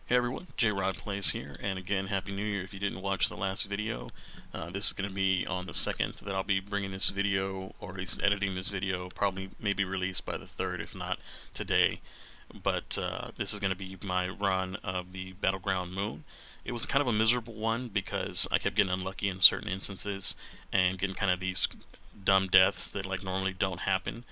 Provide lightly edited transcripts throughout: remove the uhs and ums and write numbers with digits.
Hey everyone, J-Rod Plays here, and again, Happy New Year if you didn't watch the last video. This is going to be on the 2nd that I'll be bringing this video, or at least editing this video, probably maybe released by the 3rd, if not today. But this is going to be my run of the Battleground Moon. It was kind of a miserable one because I kept getting unlucky in certain instances and getting kind of these dumb deaths that like normally don't happen.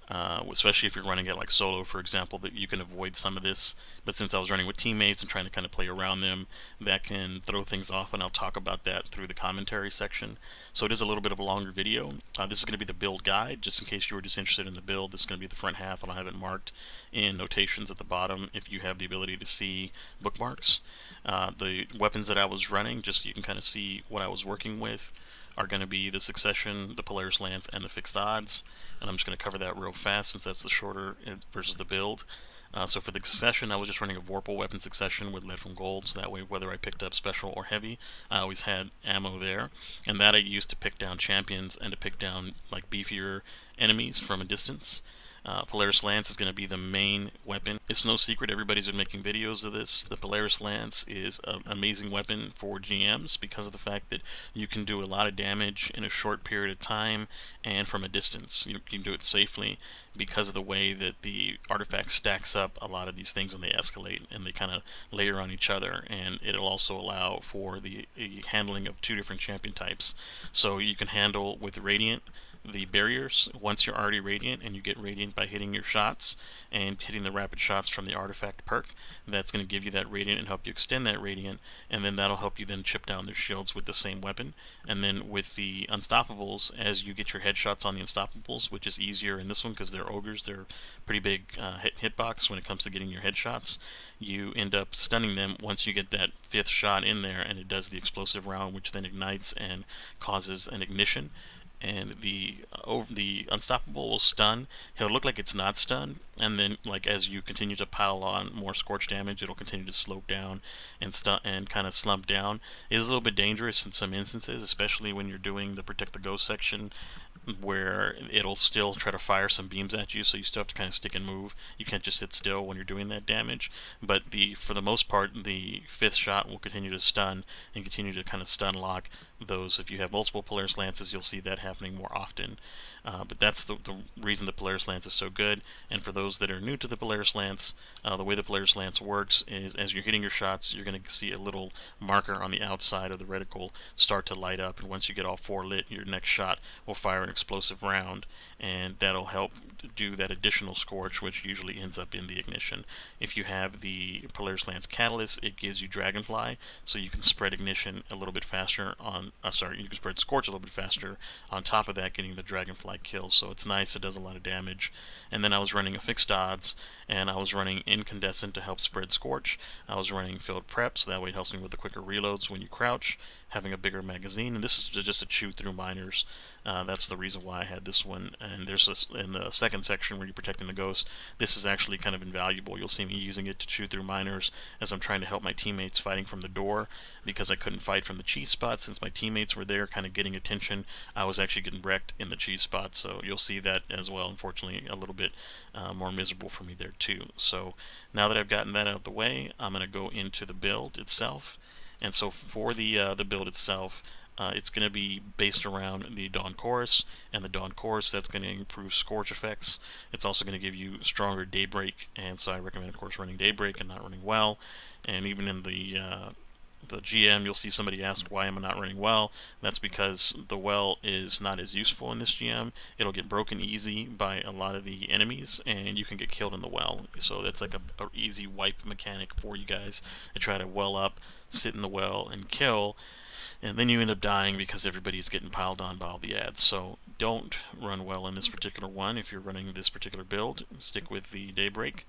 Especially if you're running it like solo, for example, that you can avoid some of this. But since I was running with teammates and trying to kind of play around them, that can throw things off, and I'll talk about that through the commentary section. So it is a little bit of a longer video. This is going to be the build guide, just in case you were just interested in the build. This is going to be the front half, and I'll have it marked in notations at the bottom if you have the ability to see bookmarks. The weapons that I was running, just so you can kind of see what I was working with, are going to be the Succession, the Polaris Lance, and the Fixed Odds. And I'm just going to cover that real fast since that's the shorter versus the build. So for the Succession, I was just running a Vorpal weapon Succession with lead from gold, so that way whether I picked up special or heavy, I always had ammo there. And that I used to pick down champions and to pick down like beefier enemies from a distance. Polaris Lance is going to be the main weapon. It's no secret, everybody's been making videos of this. The Polaris Lance is an amazing weapon for GMs because of the fact that you can do a lot of damage in a short period of time and from a distance. You can do it safely because of the way that the artifact stacks up a lot of these things, and they escalate and they kind of layer on each other, and it'll also allow for the handling of 2 different champion types. So you can handle with Radiant the barriers once you're already Radiant, and you get Radiant by hitting your shots and hitting the rapid shots from the artifact perk. That's going to give you that Radiant and help you extend that Radiant, and then that'll help you then chip down their shields with the same weapon. And then with the Unstoppables, as you get your headshots on the Unstoppables, which is easier in this one because they're ogres, they're pretty big hitbox when it comes to getting your headshots, you end up stunning them once you get that 5th shot in there, and it does the explosive round, which then ignites and causes an ignition. And the Unstoppable will stun. He'll look like it's not stunned, and then like as you continue to pile on more scorch damage, it'll continue to slope down and kind of slump down. It is a little bit dangerous in some instances, especially when you're doing the Protect the Ghost section, where it'll still try to fire some beams at you, so you still have to kind of stick and move. You can't just sit still when you're doing that damage. But for the most part, the 5th shot will continue to stun and continue to kind of stun lock those. If you have multiple Polaris Lances, you'll see that happening more often. But that's the reason the Polaris Lance is so good. And for those that are new to the Polaris Lance, the way the Polaris Lance works is as you're hitting your shots, you're going to see a little marker on the outside of the reticle start to light up, and once you get all 4 lit, your next shot will fire an explosive round, and that'll help do that additional scorch, which usually ends up in the ignition. If you have the Polaris Lance Catalyst, it gives you Dragonfly, so you can spread ignition a little bit faster on, you can spread scorch a little bit faster on top of that, getting the Dragonfly kills. So it's nice, it does a lot of damage. And then I was running a Fixed Odds, and I was running Incandescent to help spread scorch. I was running Filled Prep, so that way it helps me with the quicker reloads when you crouch, having a bigger magazine, and this is just to chew through miners. That's the reason why I had this one. And there's this in the second section where you're protecting the ghost. This is actually kind of invaluable. You'll see me using it to chew through miners as I'm trying to help my teammates fighting from the door, because I couldn't fight from the cheese spot since my teammates were there kind of getting attention. I was actually getting wrecked in the cheese spot, so you'll see that as well. Unfortunately, a little bit more miserable for me there too. So now that I've gotten that out of the way, I'm going to go into the build itself. And so for the build itself, it's going to be based around the Dawn Chorus, and the Dawn Chorus, that's going to improve Scorch effects. It's also going to give you stronger Daybreak, and so I recommend, of course, running Daybreak and not running Well. And even in the GM, you'll see somebody ask why am I not running Well. That's because the Well is not as useful in this GM. It'll get broken easy by a lot of the enemies, and you can get killed in the Well. So that's like a easy wipe mechanic for you guys to try to well up, sit in the Well, and kill. And then you end up dying because everybody's getting piled on by all the ads. So don't run Well in this particular one. If you're running this particular build, stick with the Daybreak.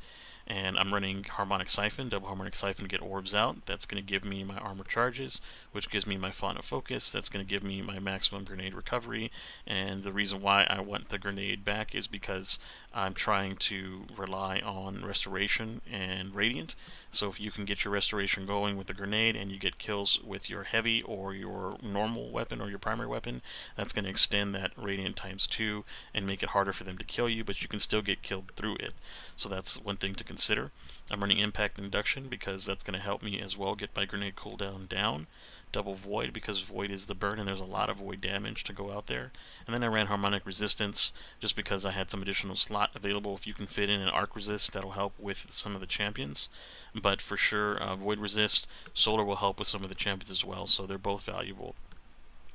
And I'm running Harmonic Siphon, double Harmonic Siphon to get orbs out. That's going to give me my armor charges, which gives me my Font of Focus. That's going to give me my maximum grenade recovery. And the reason why I want the grenade back is because I'm trying to rely on Restoration and Radiant. So if you can get your Restoration going with the grenade and you get kills with your heavy or your normal weapon or your primary weapon, that's going to extend that Radiant times 2 and make it harder for them to kill you, but you can still get killed through it. So that's one thing to consider. consider. I'm running Impact Induction because that's going to help me as well get my grenade cooldown down. Double Void because Void is the burn and there's a lot of Void damage to go out there. And then I ran Harmonic Resistance just because I had some additional slot available. If you can fit in an Arc Resist, that'll help with some of the champions. But for sure, Void Resist, Solar will help with some of the champions as well, so they're both valuable.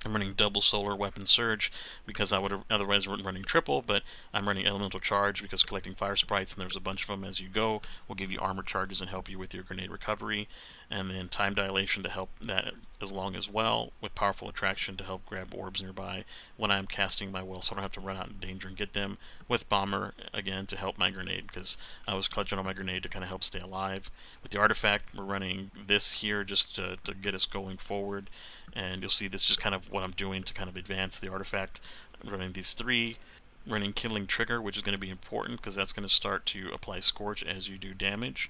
I'm running double solar weapon surge because I would have otherwise been running triple, but I'm running elemental charge because collecting fire sprites, and there's a bunch of them as you go, will give you armor charges and help you with your grenade recovery, and then time dilation to help that as well, with powerful attraction to help grab orbs nearby when I'm casting my will, so I don't have to run out in danger and get them, with bomber again to help my grenade because I was clutching on my grenade to kind of help stay alive. With the artifact, we're running this here just to get us going forward, and you'll see this is just kind of what I'm doing to kind of advance the artifact. I'm running these three, running Killing Trigger, which is going to be important because that's going to start to apply Scorch as you do damage.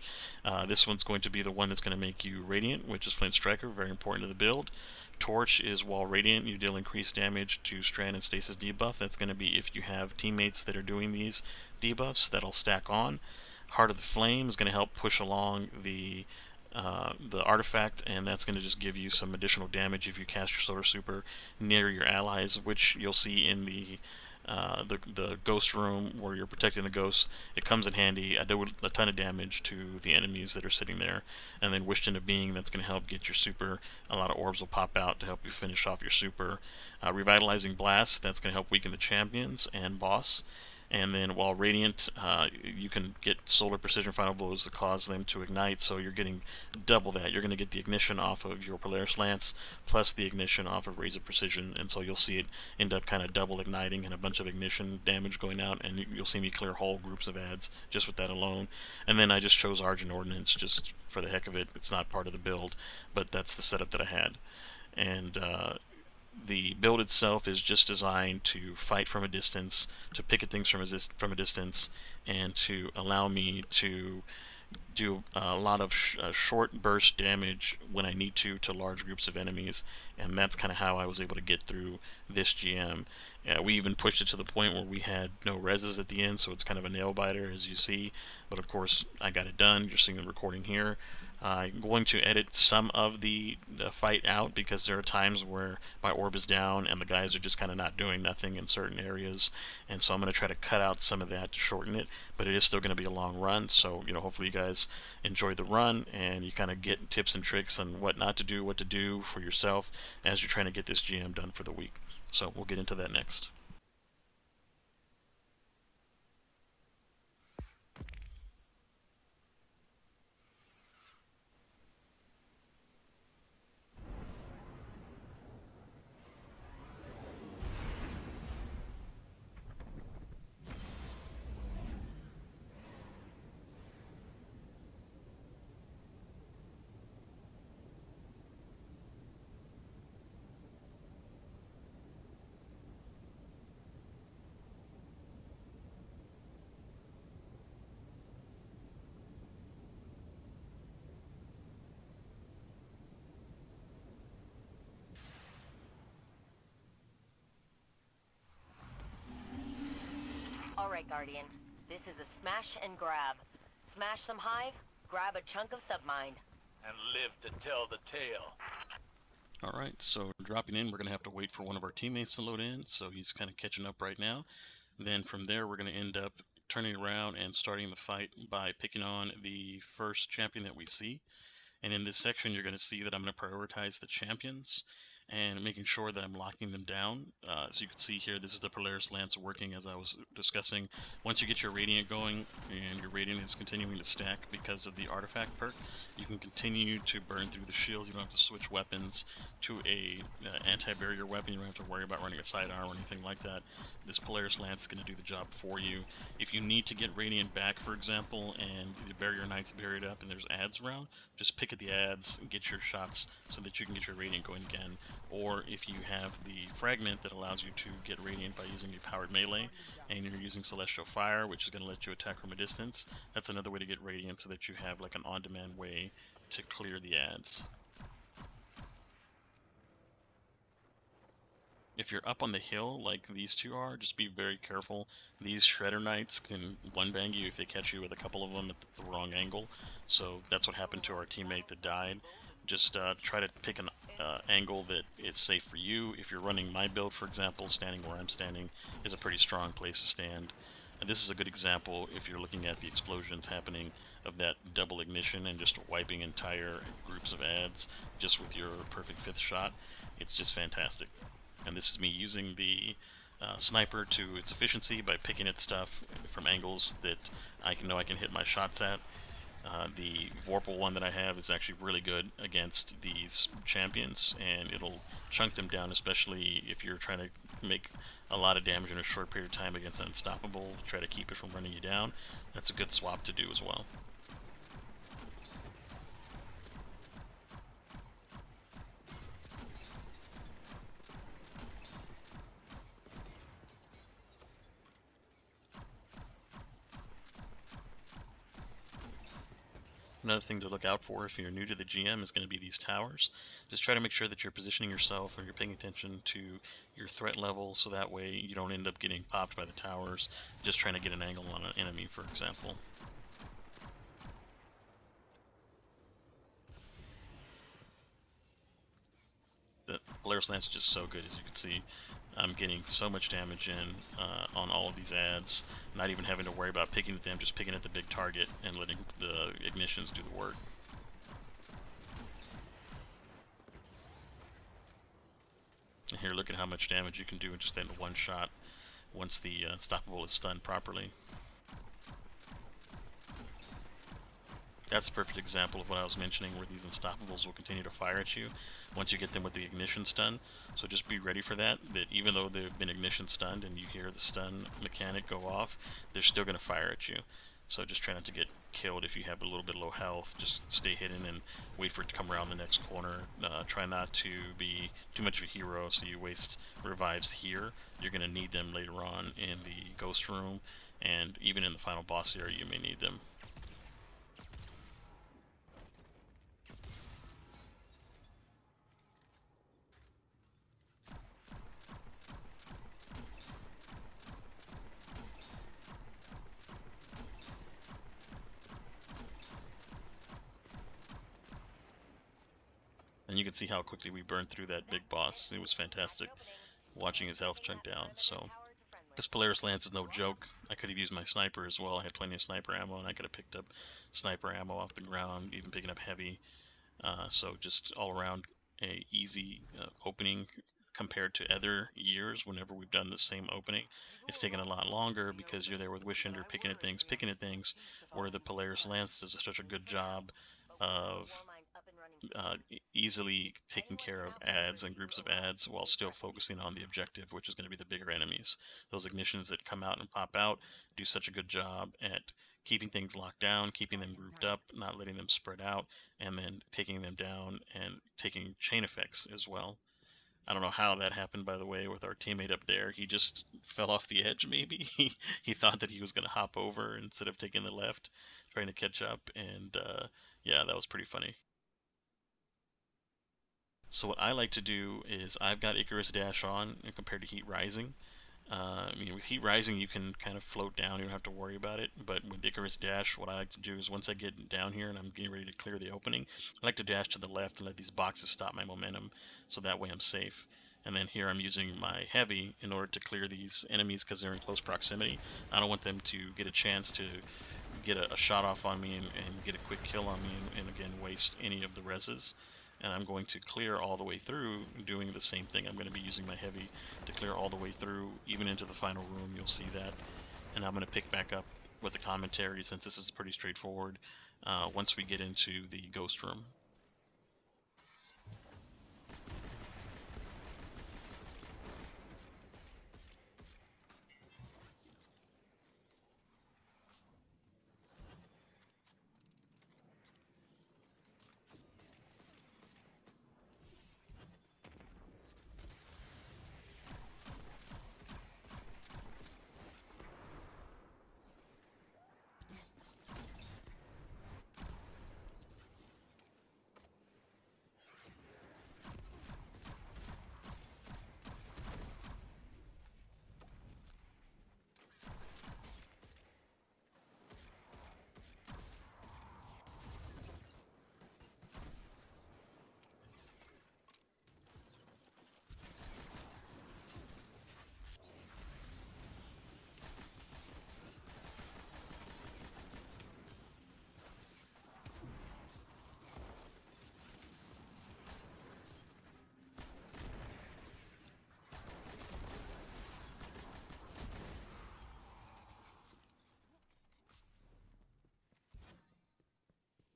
This one's going to be the one that's going to make you Radiant, which is Flint Striker, very important to the build. Torch is while Radiant, you deal increased damage to Strand and Stasis debuff. That's going to be if you have teammates that are doing these debuffs, that'll stack on. Heart of the Flame is going to help push along the artifact, and that's going to just give you some additional damage if you cast your Solar Super near your allies, which you'll see in the ghost room where you're protecting the ghosts. It comes in handy. I do a ton of damage to the enemies that are sitting there. And then Wished into Being, that's going to help get your super. A lot of orbs will pop out to help you finish off your super. Revitalizing Blast, that's going to help weaken the champions and boss. And then while Radiant, you can get Solar Precision Final Blows to cause them to ignite, so you're getting double that. You're going to get the ignition off of your Polaris Lance, plus the ignition off of Raise of Precision, and so you'll see it end up kind of double igniting and a bunch of ignition damage going out, and you'll see me clear whole groups of ads just with that alone. And then I just chose Argent Ordnance just for the heck of it. It's not part of the build, but that's the setup that I had. And the build itself is just designed to fight from a distance, to picket things from a distance, and to allow me to do a lot of short burst damage when I need to large groups of enemies, and that's kind of how I was able to get through this GM. We even pushed it to the point where we had no reses at the end, so it's kind of a nail biter as you see, but of course I got it done. You're seeing the recording here. I'm going to edit some of the fight out because there are times where my orb is down and the guys are just kind of not doing nothing in certain areas, and so I'm going to try to cut out some of that to shorten it, but it is still going to be a long run, so hopefully you guys enjoy the run and you kind of get tips and tricks on what not to do, what to do for yourself as you're trying to get this GM done for the week. So we'll get into that next. Alright, Guardian. This is a smash and grab. Smash some hive, grab a chunk of submind. And live to tell the tale. Alright, so dropping in, we're going to have to wait for one of our teammates to load in, so he's kind of catching up right now. Then from there, we're going to end up turning around and starting the fight by picking on the first champion that we see. And in this section, you're going to see that I'm going to prioritize the champions and making sure that I'm locking them down. So you can see here, this is the Polaris Lance working as I was discussing. Once you get your Radiant going, and your Radiant is continuing to stack because of the Artifact perk, you can continue to burn through the shield. You don't have to switch weapons to a anti-barrier weapon. You don't have to worry about running a sidearm or anything like that. This Polaris Lance is going to do the job for you. If you need to get Radiant back, for example, and the Barrier Knight's buried up and there's ads around, just pick at the ads and get your shots so that you can get your Radiant going again. Or if you have the Fragment that allows you to get Radiant by using a powered melee, and you're using Celestial Fire, which is going to let you attack from a distance, that's another way to get Radiant so that you have like an on-demand way to clear the ads. If you're up on the hill like these two are, just be very careful. These Shredder Knights can one-bang you if they catch you with a couple of them at the wrong angle. So that's what happened to our teammate that died. Just try to pick an angle that is safe for you. If you're running my build, for example, standing where I'm standing is a pretty strong place to stand. And this is a good example if you're looking at the explosions happening of that double ignition and just wiping entire groups of ads just with your perfect fifth shot. It's just fantastic. And this is me using the sniper to its efficiency by picking at stuff from angles that I can hit my shots at. The Vorpal one that I have is actually really good against these champions, and it'll chunk them down, especially if you're trying to make a lot of damage in a short period of time against an Unstoppable, try to keep it from running you down. That's a good swap to do as well. Another thing to look out for if you're new to the GM is going to be these towers. Just try to make sure that you're positioning yourself or you're paying attention to your threat level so that way you don't end up getting popped by the towers just trying to get an angle on an enemy, for example. The Polaris Lance is just so good, as you can see. I'm getting so much damage in on all of these ads, not even having to worry about picking at them, just picking at the big target and letting the ignitions do the work. And here, look at how much damage you can do in just that one shot once the Unstoppable is stunned properly. That's a perfect example of what I was mentioning, where these Unstoppables will continue to fire at you once you get them with the ignition stun. So just be ready for that, that even though they've been ignition stunned and you hear the stun mechanic go off, they're still going to fire at you. So just try not to get killed if you have a little bit low health. Just stay hidden and wait for it to come around the next corner. Try not to be too much of a hero so you waste revives here. You're going to need them later on in the ghost room, and even in the final boss area you may need them. And you can see how quickly we burned through that big boss. It was fantastic watching his health chunk down. So this Polaris Lance is no joke. I could have used my sniper as well. I had plenty of sniper ammo, and I could have picked up sniper ammo off the ground, even picking up heavy. So just all around a easy opening compared to other years whenever we've done the same opening. It's taken a lot longer because you're there with Wishender picking at things, where the Polaris Lance does such a good job of easily taking care of ads and groups of ads while still focusing on the objective, which is going to be the bigger enemies. Those ignitions that come out and pop out do such a good job at keeping things locked down, keeping them grouped up, not letting them spread out, and then taking them down and taking chain effects as well. I don't know how that happened, by the way, with our teammate up there. He just fell off the edge, maybe. He thought that he was going to hop over instead of taking the left, trying to catch up, and yeah, that was pretty funny. So what I like to do is I've got Icarus Dash on compared to Heat Rising. I mean, with Heat Rising, you can kind of float down. You don't have to worry about it. But with Icarus Dash, what I like to do is once I get down here and I'm getting ready to clear the opening, I like to dash to the left and let these boxes stop my momentum, so that way I'm safe. And then here I'm using my Heavy in order to clear these enemies because they're in close proximity. I don't want them to get a chance to get a shot off on me and get a quick kill on me and again waste any of the reses. And I'm going to clear all the way through doing the same thing. I'm going to be using my Heavy to clear all the way through, even into the final room. You'll see that. And I'm going to pick back up with the commentary, since this is pretty straightforward, once we get into the ghost room.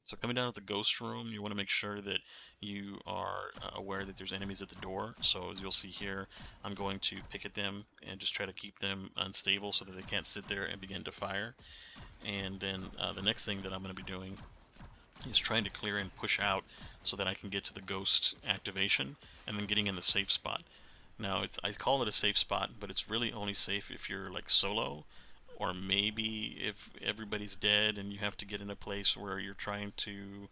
So coming down at the ghost room, you want to make sure that you are aware that there's enemies at the door. So as you'll see here, I'm going to pick at them and just try to keep them unstable so that they can't sit there and begin to fire. And then the next thing that I'm going to be doing is trying to clear and push out so that I can get to the ghost activation and then getting in the safe spot. Now, I call it a safe spot, but it's really only safe if you're like solo, or maybe if everybody's dead and you have to get in a place where you're trying to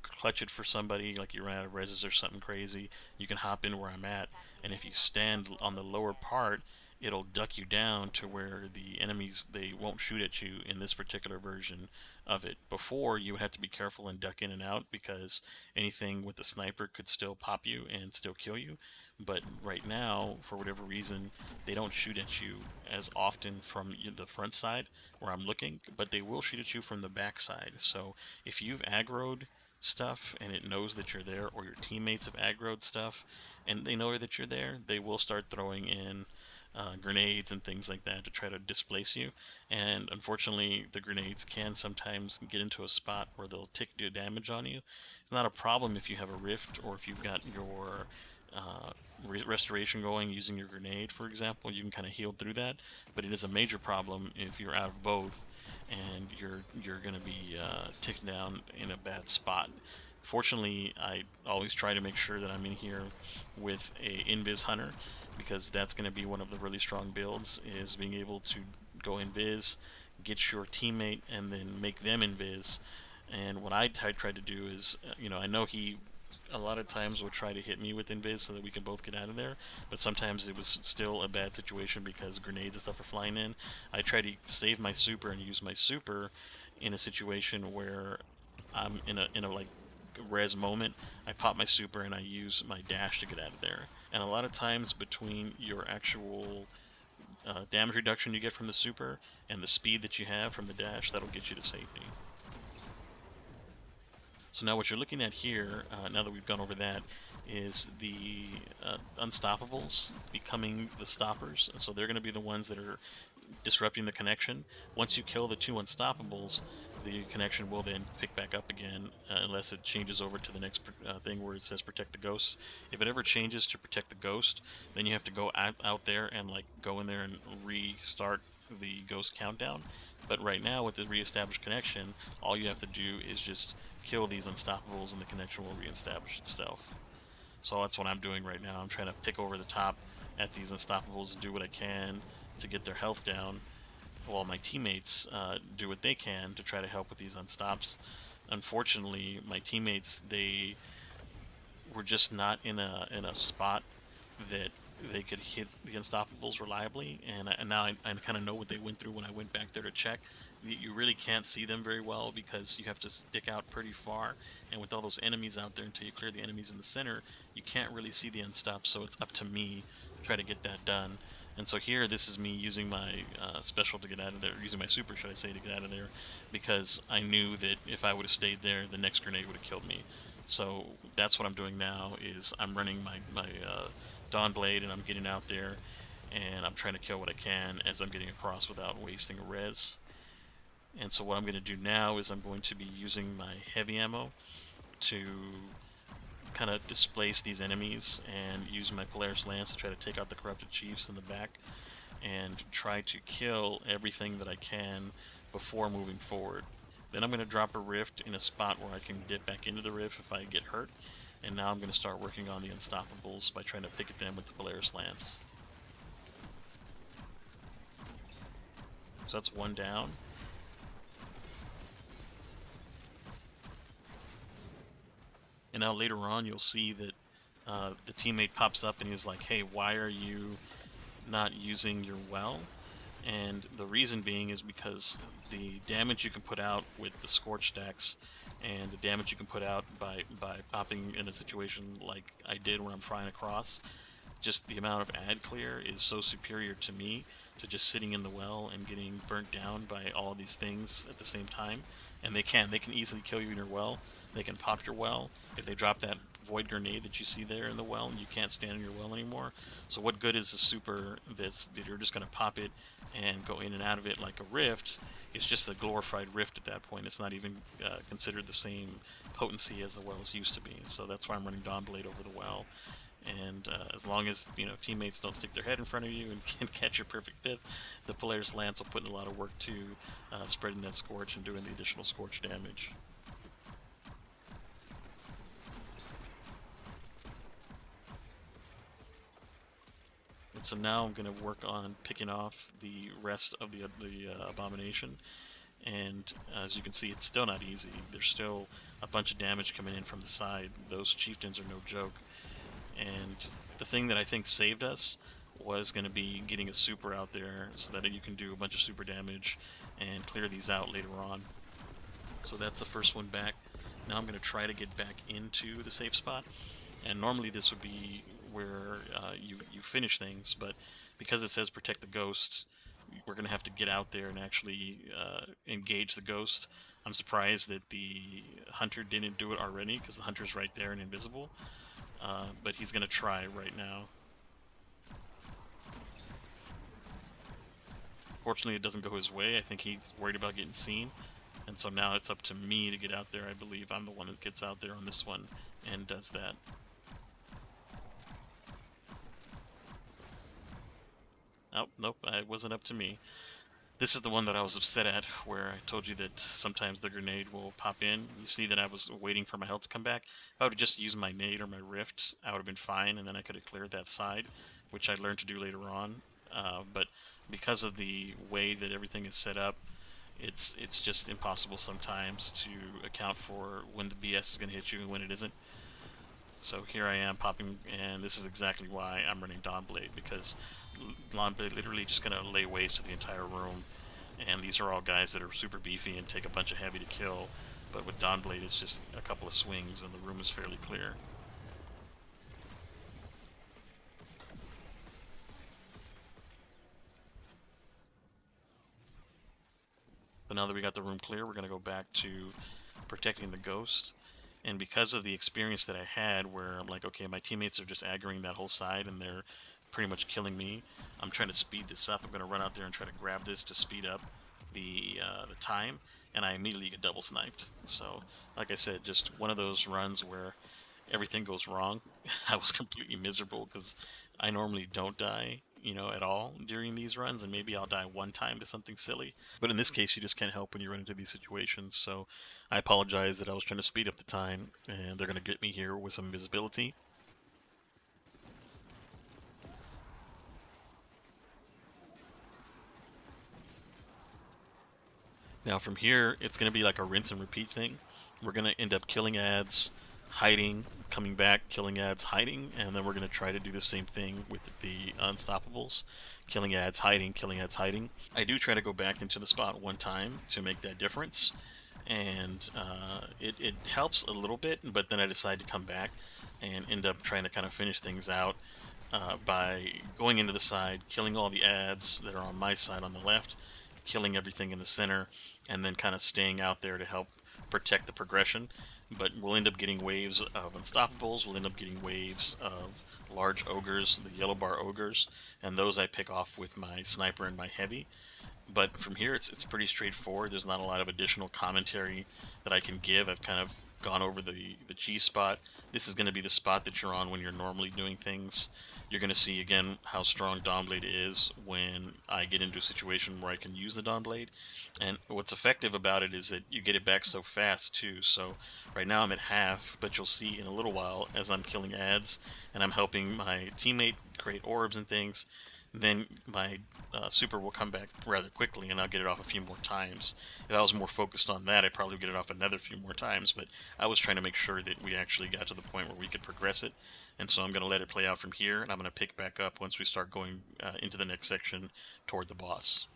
clutch it for somebody, like you ran out of reses or something crazy. You can hop in where I'm at, and if you stand on the lower part, it'll duck you down to where the enemies, they won't shoot at you in this particular version of it. Before, you would have to be careful and duck in and out because anything with the sniper could still pop you and still kill you. But right now, for whatever reason, they don't shoot at you as often from the front side where I'm looking, but they will shoot at you from the back side. So if you've aggroed stuff and it knows that you're there, or your teammates have aggroed stuff and they know that you're there, they will start throwing in grenades and things like that to try to displace you. And unfortunately, the grenades can sometimes get into a spot where they'll do damage on you. It's not a problem if you have a rift or if you've got your restoration going using your grenade, for example. You can kind of heal through that, but it is a major problem if you're out of both and you're going to be ticked down in a bad spot. Fortunately, I always try to make sure that I'm in here with a invis hunter, because that's going to be one of the really strong builds, is being able to go invis, get your teammate, and then make them invis. And what I tried to do is, I know he a lot of times would try to hit me with invis so that we can both get out of there, but sometimes it was still a bad situation because grenades and stuff are flying in. I try to save my super and use my super in a situation where I'm in a like res moment. I pop my super and I use my dash to get out of there. And a lot of times between your actual damage reduction you get from the super and the speed that you have from the dash, that'll get you to safety. So now what you're looking at here, now that we've gone over that, is the unstoppables becoming the stoppers. So they're going to be the ones that are disrupting the connection. Once you kill the two unstoppables, the connection will then pick back up again, unless it changes over to the next thing where it says protect the ghost. If it ever changes to protect the ghost, then you have to go out there and like go in there and restart the ghost countdown. But right now, with the reestablished connection, all you have to do is just kill these unstoppables and the connection will reestablish itself. So that's what I'm doing right now. I'm trying to pick over the top at these unstoppables and do what I can to get their health down, while my teammates do what they can to try to help with these unstops. Unfortunately, my teammates, they were just not in a spot that they could hit the unstoppables reliably, and now I kind of know what they went through when I went back there to check. You really can't see them very well because you have to stick out pretty far, and with all those enemies out there, until you clear the enemies in the center, you can't really see the unstops, so it's up to me to try to get that done. And so here, this is me using my special to get out of there, using my super, should I say, to get out of there, because I knew that if I would have stayed there, the next grenade would have killed me. So that's what I'm doing now, is I'm running my Dawn Blade, and I'm getting out there, and I'm trying to kill what I can as I'm getting across without wasting a res. And so what I'm going to do now is I'm going to be using my heavy ammo to kind of displace these enemies and use my Polaris Lance to try to take out the corrupted chiefs in the back and try to kill everything that I can before moving forward. Then I'm going to drop a rift in a spot where I can dip back into the rift if I get hurt, and now I'm going to start working on the unstoppables by trying to pick at them with the Polaris Lance. So that's one down. And now later on you'll see that the teammate pops up and he's like, hey, why are you not using your well? And the reason being is because the damage you can put out with the scorch stacks and the damage you can put out by popping in a situation like I did when I'm flying across, just the amount of ad clear is so superior to me to just sitting in the well and getting burnt down by all of these things at the same time. And they can easily kill you in your well. They can pop your well. If they drop that void grenade that you see there in the well, and you can't stand in your well anymore. So what good is the super that you're just going to pop it and go in and out of it like a rift it's just a glorified rift at that point. It's not even considered the same potency as the wells used to be. So that's why I'm running Dawnblade over the well. And as long as teammates don't stick their head in front of you and can catch your perfect death, the Polaris Lance will put in a lot of work to spreading that Scorch and doing the additional Scorch damage. And so now I'm going to work on picking off the rest of the Abomination. And as you can see, it's still not easy. There's still a bunch of damage coming in from the side. Those chieftains are no joke. And the thing that I think saved us was going to be getting a super out there so that you can do a bunch of super damage and clear these out later on. So that's the first one back. Now I'm going to try to get back into the safe spot. And normally this would be where you finish things, but because it says protect the ghost, we're going to have to get out there and actually engage the ghost. I'm surprised that the hunter didn't do it already, because the hunter's right there and invisible. But he's going to try right now. Fortunately, it doesn't go his way. I think he's worried about getting seen. And so now it's up to me to get out there. I believe I'm the one that gets out there on this one and does that. Oh, nope, it wasn't up to me. This is the one that I was upset at, where I told you that sometimes the grenade will pop in. You see that I was waiting for my health to come back. If I would have just used my nade or my rift, I would have been fine, and then I could have cleared that side, which I learned to do later on. But because of the way that everything is set up, it's just impossible sometimes to account for when the BS is going to hit you and when it isn't. So here I am popping, and this is exactly why I'm running Dawnblade, because Dawnblade literally just going to lay waste to the entire room. And these are all guys that are super beefy and take a bunch of heavy to kill, but with Dawnblade it's just a couple of swings and the room is fairly clear. But now that we got the room clear, we're going to go back to protecting the ghost. And because of the experience that I had, where I'm like, okay, my teammates are just aggroing that whole side and they're pretty much killing me, I'm trying to speed this up. I'm going to run out there and try to grab this to speed up the time, and I immediately get double sniped. So, like I said, just one of those runs where everything goes wrong. I was completely miserable because I normally don't die, at all during these runs, and maybe I'll die one time to something silly. But in this case, you just can't help when you run into these situations. So I apologize that I was trying to speed up the time, and they're going to get me here with some visibility. Now from here, it's going to be like a rinse and repeat thing. We're going to end up killing ads, hiding, coming back, killing ads, hiding, and then we're going to try to do the same thing with the Unstoppables. Killing ads, hiding, killing ads, hiding. I do try to go back into the spot one time to make that difference, and it helps a little bit, but then I decide to come back and end up trying to kind of finish things out by going into the side, killing all the ads that are on my side on the left, killing everything in the center, and then kind of staying out there to help protect the progression. But we'll end up getting waves of Unstoppables, we'll end up getting waves of large ogres, the yellow bar ogres, and those I pick off with my sniper and my heavy. But from here it's pretty straightforward. There's not a lot of additional commentary that I can give. I've kind of gone over the cheese spot. This is going to be the spot that you're on when you're normally doing things. You're going to see again how strong Dawnblade is when I get into a situation where I can use the Dawnblade. And what's effective about it is that you get it back so fast too. So right now I'm at half, but you'll see in a little while as I'm killing ads and I'm helping my teammate create orbs and things, then my super will come back rather quickly and I'll get it off a few more times. If I was more focused on that, I'd probably get it off another few more times, but I was trying to make sure that we actually got to the point where we could progress it. And so I'm going to let it play out from here, and I'm going to pick back up once we start going into the next section toward the boss.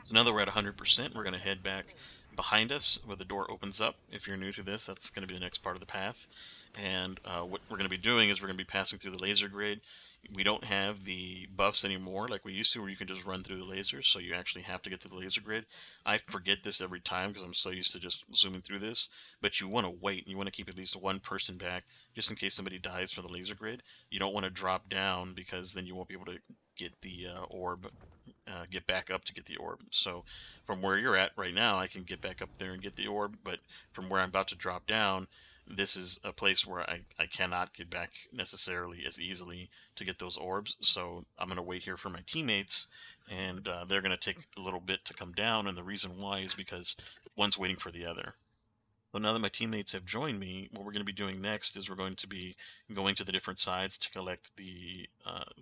So now that we're at 100%, we're going to head back behind us where the door opens up. If you're new to this, that's going to be the next part of the path. And what we're going to be doing is we're going to be passing through the laser grid. We don't have the buffs anymore like we used to where you can just run through the lasers, so you actually have to get to the laser grid. I forget this every time because I'm so used to just zooming through this, but you want to wait. You want to keep at least one person back just in case somebody dies for the laser grid. You don't want to drop down because then you won't be able to get the orb, get back up to get the orb. So from where you're at right now, I can get back up there and get the orb, but from where I'm about to drop down, this is a place where I cannot get back necessarily as easily to get those orbs. So I'm going to wait here for my teammates, and they're going to take a little bit to come down, and the reason why is because one's waiting for the other. So now that my teammates have joined me, what we're going to be doing next is we're going to be going to the different sides to collect the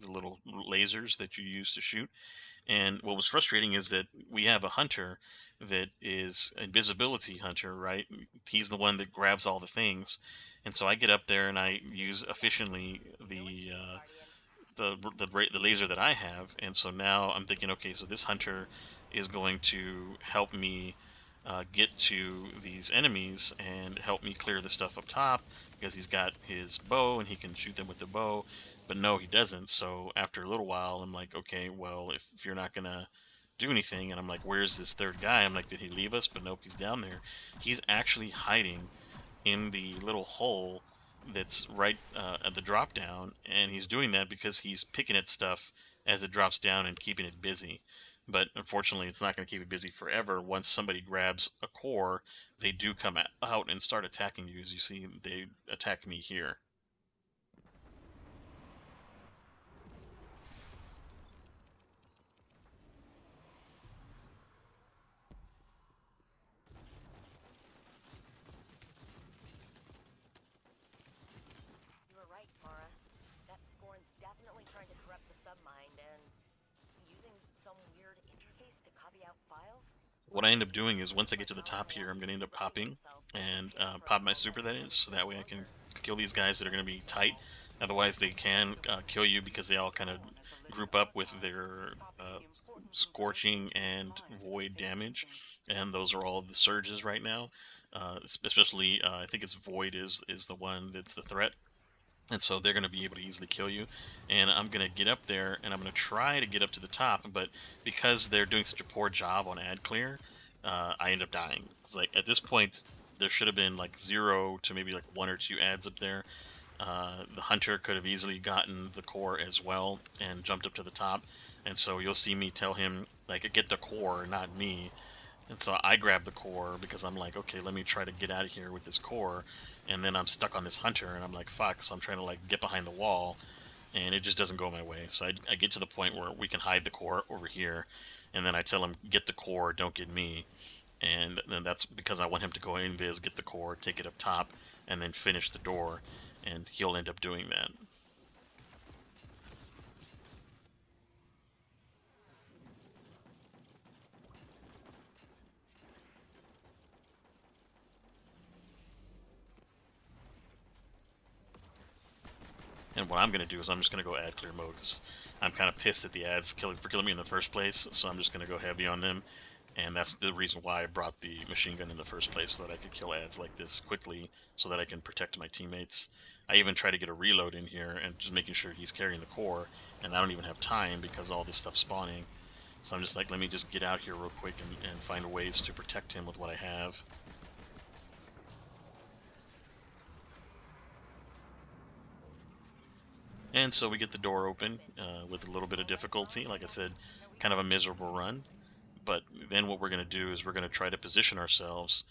little lasers that you use to shoot. And what was frustrating is that we have a hunter that is invisibility hunter, right? He's the one that grabs all the things. And so I get up there and I use efficiently the laser that I have. And so now I'm thinking, okay, so this hunter is going to help me get to these enemies and help me clear the stuff up top because he's got his bow and he can shoot them with the bow. But no, he doesn't. So after a little while, I'm like, okay, well, if you're not going to do anything, and I'm like, where's this third guy? I'm like, did he leave us? But nope, he's down there. He's actually hiding in the little hole that's right at the drop down, and he's doing that because he's picking at stuff as it drops down and keeping it busy. But unfortunately, it's not going to keep it busy forever. Once somebody grabs a core, they do come out and start attacking you. As you see, they attack me here. You were right, Mara. That Scorn's definitely trying to corrupt the submind and using some weird interface to copy out files. What I end up doing is once I get to the top here, I'm going to end up popping and pop my super, that is, so that way I can kill these guys that are going to be tight. Otherwise, they can kill you because they all kind of group up with their scorching and void damage, and those are all the surges right now. Especially, I think it's void is the one that's the threat. And so they're going to be able to easily kill you. And I'm going to get up there, and I'm going to try to get up to the top, but because they're doing such a poor job on ad clear, I end up dying. It's like, at this point, there should have been like 0 to maybe like 1 or 2 ads up there. The hunter could have easily gotten the core as well and jumped up to the top. And so you'll see me tell him, like, get the core, not me. And so I grab the core because I'm like, okay, let me try to get out of here with this core. And then I'm stuck on this hunter, and I'm like, fuck, so I'm trying to like get behind the wall, and it just doesn't go my way. So I get to the point where we can hide the core over here, and then I tell him, get the core, don't get me. And then that's because I want him to go invis, get the core, take it up top, and then finish the door, and he'll end up doing that. And what I'm going to do is I'm just going to go ad clear mode because I'm kind of pissed at the ads for killing me in the first place. So I'm just going to go heavy on them. And that's the reason why I brought the machine gun in the first place, so that I could kill ads like this quickly so that I can protect my teammates. I even try to get a reload in here and just making sure he's carrying the core. And I don't even have time because all this stuff's spawning. So I'm just like, let me just get out here real quick and find ways to protect him with what I have. And so we get the door open with a little bit of difficulty. Like I said, kind of a miserable run. But then what we're going to do is we're going to try to position ourselves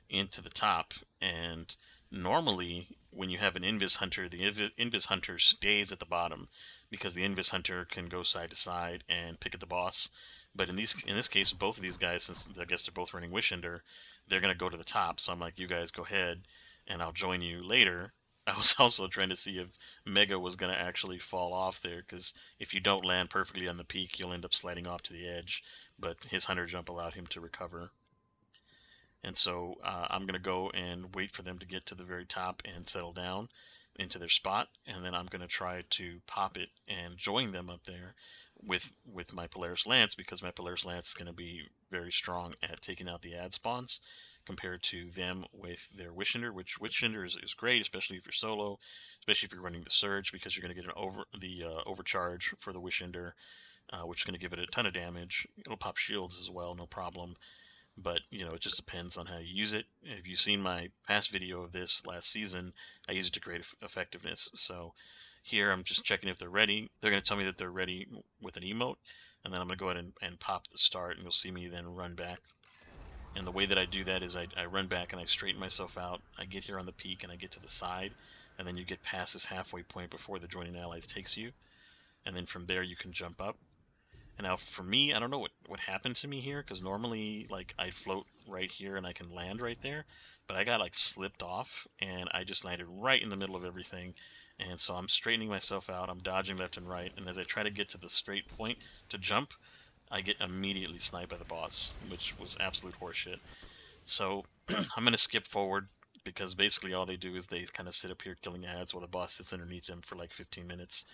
into the top. And normally, when you have an Invis Hunter, the Invis Hunter stays at the bottom because the Invis Hunter can go side to side and pick at the boss. But in this case, both of these guys, since I guess they're both running Wishender, they're going to go to the top. So I'm like, you guys go ahead, and I'll join you later. I was also trying to see if Mega was going to actually fall off there, because if you don't land perfectly on the peak, you'll end up sliding off to the edge. But his hunter jump allowed him to recover. And so I'm going to go and wait for them to get to the very top and settle down into their spot. And then I'm going to try to pop it and join them up there. with my Polaris Lance, because my Polaris Lance is going to be very strong at taking out the ad spawns compared to them with their Wishender, which Wishender is great, especially if you're solo, especially if you're running the Surge, because you're going to get an overcharge for the Wishender, which is going to give it a ton of damage. It'll pop shields as well, no problem. But, you know, it just depends on how you use it. If you've seen my past video of this last season, I used it to great effectiveness. So here I'm just checking if they're ready. They're going to tell me that they're ready with an emote, and then I'm going to go ahead and pop the start, and you'll see me then run back. And the way that I do that is I run back and I straighten myself out. I get here on the peak and I get to the side, and then you get past this halfway point before the joining allies takes you. And then from there you can jump up. And now for me, I don't know what happened to me here, because normally like I float right here and I can land right there, but I got like slipped off and I just landed right in the middle of everything. And so I'm straightening myself out, I'm dodging left and right, and as I try to get to the straight point to jump, I get immediately sniped by the boss, which was absolute horseshit. So I'm going to skip forward, because basically all they do is they kind of sit up here killing ads while the boss sits underneath them for like 15 minutes.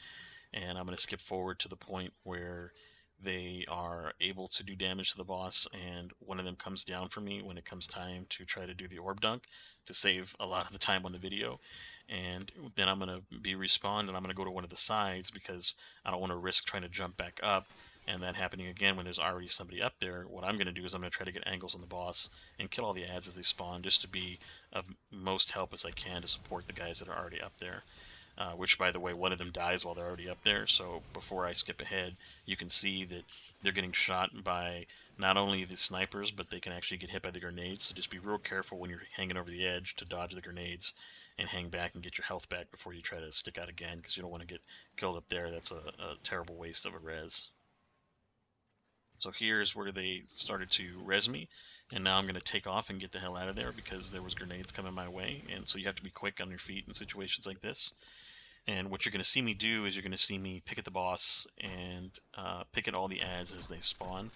And I'm going to skip forward to the point where they are able to do damage to the boss, and one of them comes down for me when it comes time to try to do the orb dunk to save a lot of the time on the video. And then I'm going to be respawned, and I'm going to go to one of the sides, because I don't want to risk trying to jump back up and that happening again when there's already somebody up there. What I'm going to do is I'm going to try to get angles on the boss and kill all the ads as they spawn, just to be of most help as I can to support the guys that are already up there. Which, by the way, one of them dies while they're already up there, so before I skip ahead, you can see that they're getting shot by not only the snipers, but they can actually get hit by the grenades, so just be real careful when you're hanging over the edge to dodge the grenades and hang back and get your health back before you try to stick out again, because you don't want to get killed up there. That's a terrible waste of a res. So here's where they started to res me, and now I'm going to take off and get the hell out of there, because there was grenades coming my way, and so you have to be quick on your feet in situations like this. And what you're going to see me do is you're going to see me pick at the boss and pick at all the ads as they spawn.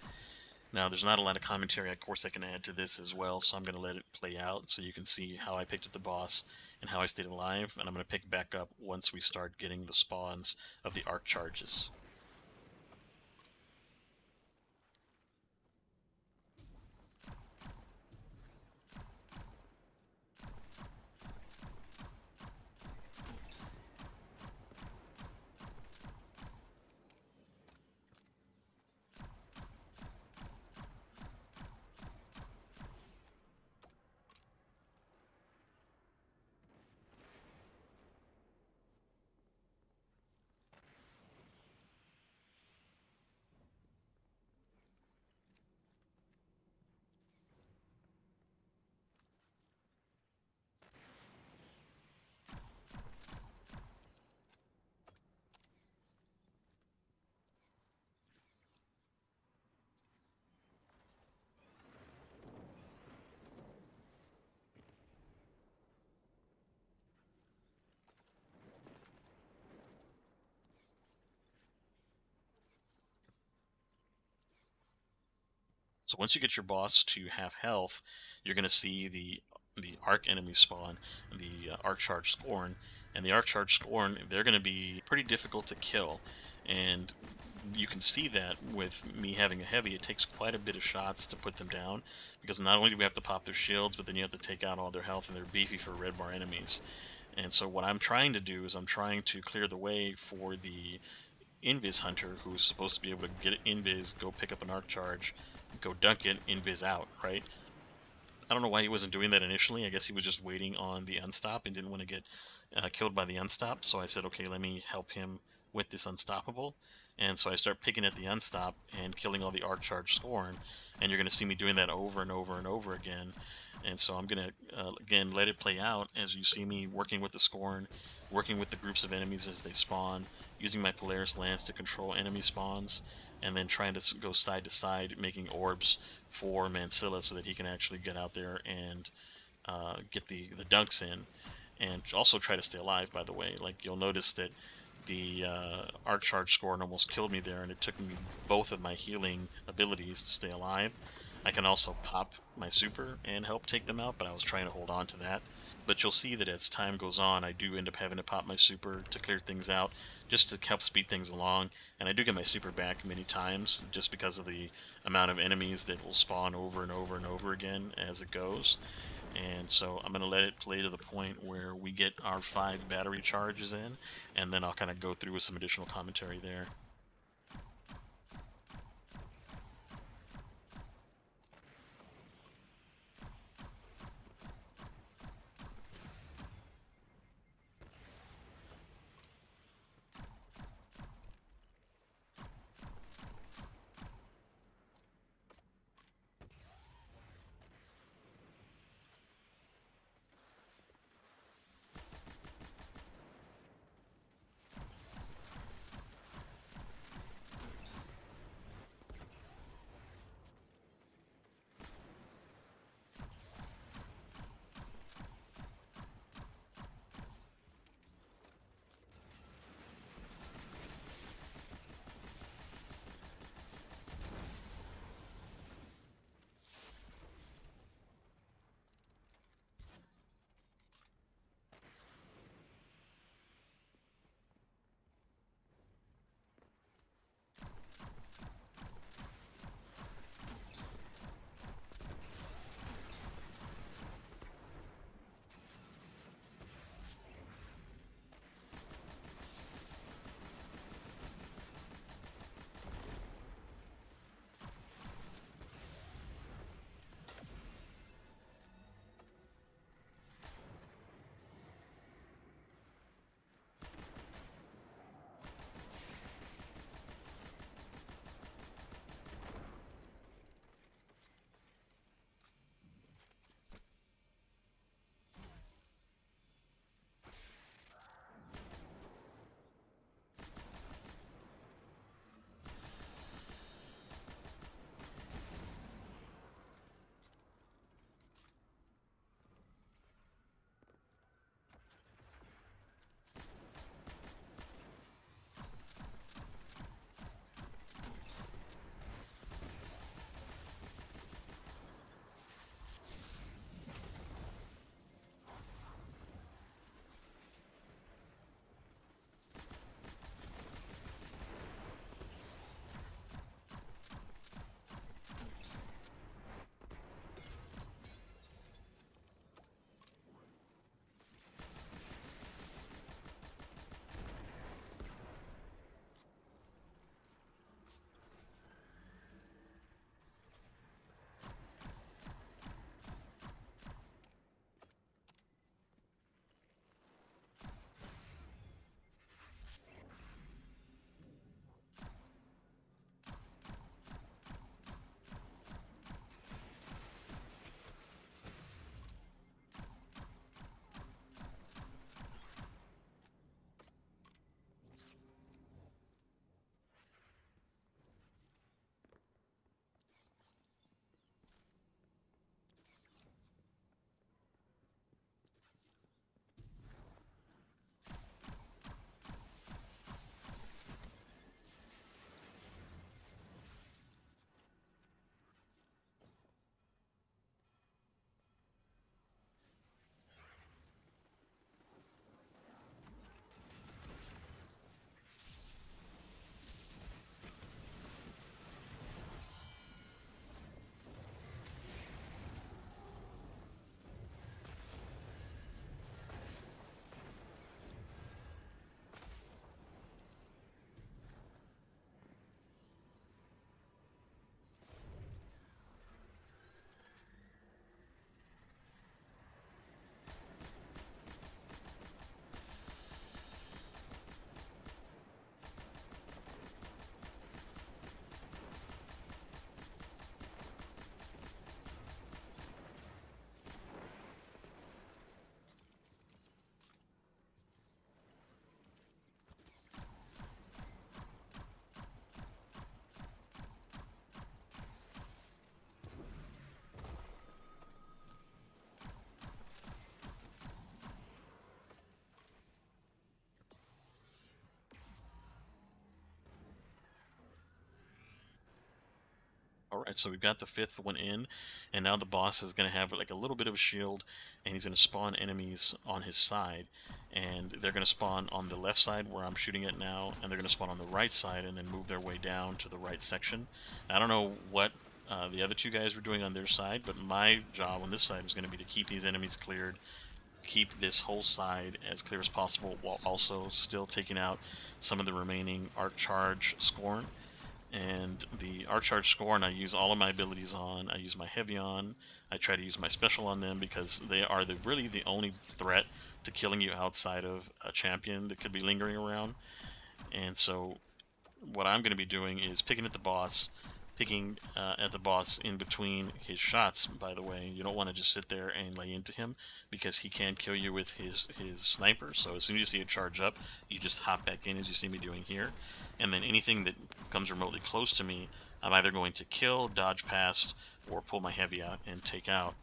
Now, there's not a lot of commentary, of course, I can add to this as well, so I'm going to let it play out so you can see how I picked at the boss and how I stayed alive. And I'm going to pick back up once we start getting the spawns of the arc charges. So once you get your boss to half health, you're going to see the arc enemy spawn, the arc charge Scorn, and the arc charge Scorn, they're going to be pretty difficult to kill, and you can see that with me having a heavy, it takes quite a bit of shots to put them down, because not only do we have to pop their shields, but then you have to take out all their health, and they're beefy for red bar enemies. And so what I'm trying to do is I'm trying to clear the way for the Invis Hunter, who's supposed to be able to get Invis, go pick up an arc charge, go dunk it, Invis out, right? I don't know why he wasn't doing that initially. I guess he was just waiting on the unstop and didn't want to get killed by the unstop. So I said, okay, let me help him with this unstoppable. And so I start picking at the unstop and killing all the arc charge Scorn. And you're going to see me doing that over and over and over again. And so I'm going to, again, let it play out as you see me working with the Scorn, working with the groups of enemies as they spawn, using my Polaris Lance to control enemy spawns, and then trying to go side to side, making orbs for Mancilla so that he can actually get out there and get the dunks in. And also try to stay alive, by the way. Like, you'll notice that the arc charge Scorn almost killed me there, and it took me both of my healing abilities to stay alive. I can also pop my super and help take them out, but I was trying to hold on to that. But you'll see that as time goes on, I do end up having to pop my super to clear things out, just to help speed things along. And I do get my super back many times, just because of the amount of enemies that will spawn over and over and over again as it goes. And so I'm going to let it play to the point where we get our 5 battery charges in, and then I'll kind of go through with some additional commentary there. Right, so we've got the 5th one in, and now the boss is going to have like a little bit of a shield, and he's going to spawn enemies on his side, and they're going to spawn on the left side where I'm shooting at now, and they're going to spawn on the right side and then move their way down to the right section. I don't know what the other two guys were doing on their side, but my job on this side was going to be to keep these enemies cleared, keep this whole side as clear as possible, while also still taking out some of the remaining Arc Charge Scorn. And the Arc Charge Scorn I use all of my abilities on. I use my heavy on. I try to use my special on them because they are really the only threat to killing you outside of a champion that could be lingering around. And so what I'm going to be doing is picking at the boss in between his shots. By the way, you don't want to just sit there and lay into him, because he can kill you with his sniper. So as soon as you see it charge up, you just hop back in, as you see me doing here, and then anything that comes remotely close to me, I'm either going to kill, dodge past, or pull my heavy out and take out.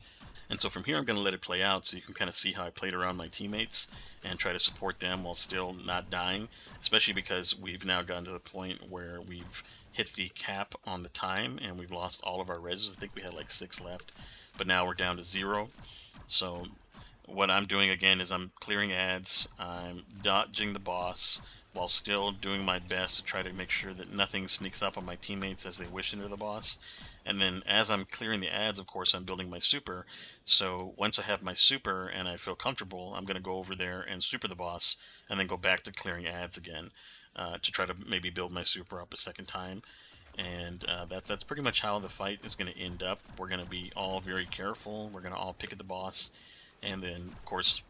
And so from here I'm going to let it play out so you can kind of see how I played around my teammates and try to support them while still not dying, especially because we've now gotten to the point where we've hit the cap on the time and we've lost all of our reses. I think we had like 6 left, but now we're down to 0. So what I'm doing again is I'm clearing ads, I'm dodging the boss while still doing my best to try to make sure that nothing sneaks up on my teammates as they wish into the boss. And then as I'm clearing the ads, of course, I'm building my super. So once I have my super and I feel comfortable, I'm going to go over there and super the boss, and then go back to clearing ads again to try to maybe build my super up a second time. And that's pretty much how the fight is going to end up. We're going to be all very careful. We're going to all pick at the boss. And then, of course,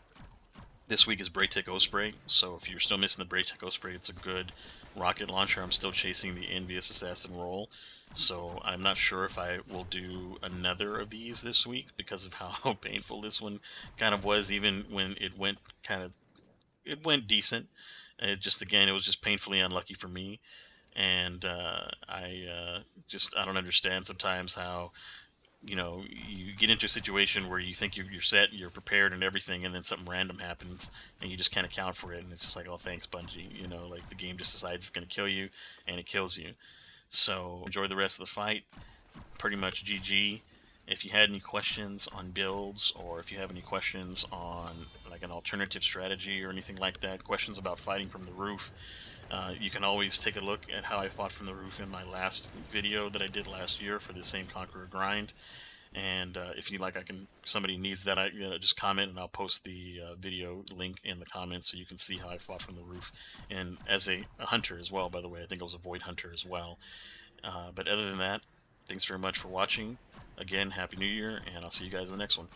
this week is Braytech Osprey, so if you're still missing the Braytech Osprey, it's a good rocket launcher. I'm still chasing the Envious Assassin roll, so I'm not sure if I will do another of these this week because of how painful this one kind of was, even when it went it went decent. It just, again, it was just painfully unlucky for me, and I don't understand sometimes how you get into a situation where you think you're set, you're prepared and everything, and then something random happens, and you just can't account for it, and it's just like, oh, thanks, Bungie. Like, the game just decides it's going to kill you, and it kills you. So, enjoy the rest of the fight. Pretty much GG. If you had any questions on builds, or if you have any questions on, like, an alternative strategy or anything like that, questions about fighting from the roof, you can always take a look at how I fought from the roof in my last video that I did last year for the same Conqueror grind. And if you like, somebody needs that, just comment and I'll post the video link in the comments so you can see how I fought from the roof. And as a hunter as well, by the way, I think I was a Void Hunter as well. But other than that, thanks very much for watching. Again, Happy New Year, and I'll see you guys in the next one.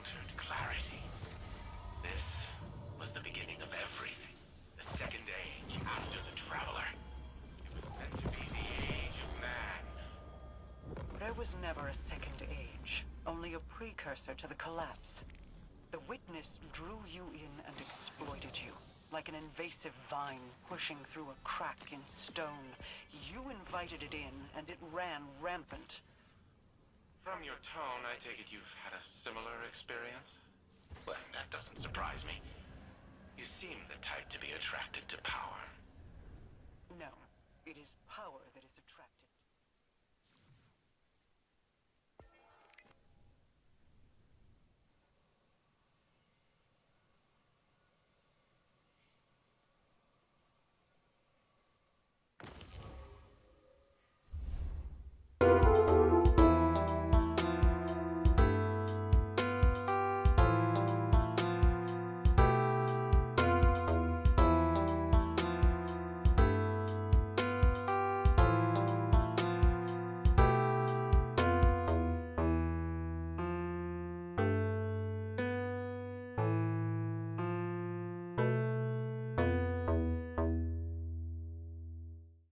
encountered clarity. This was the beginning of everything. The second age after the Traveler. It was meant to be the age of man. There was never a second age, only a precursor to the collapse. The Witness drew you in and exploited you, like an invasive vine pushing through a crack in stone. You invited it in, and it ran rampant. From your tone, I take it you've had a similar experience? Well, that doesn't surprise me. You seem the type to be attracted to power. No, it is power that is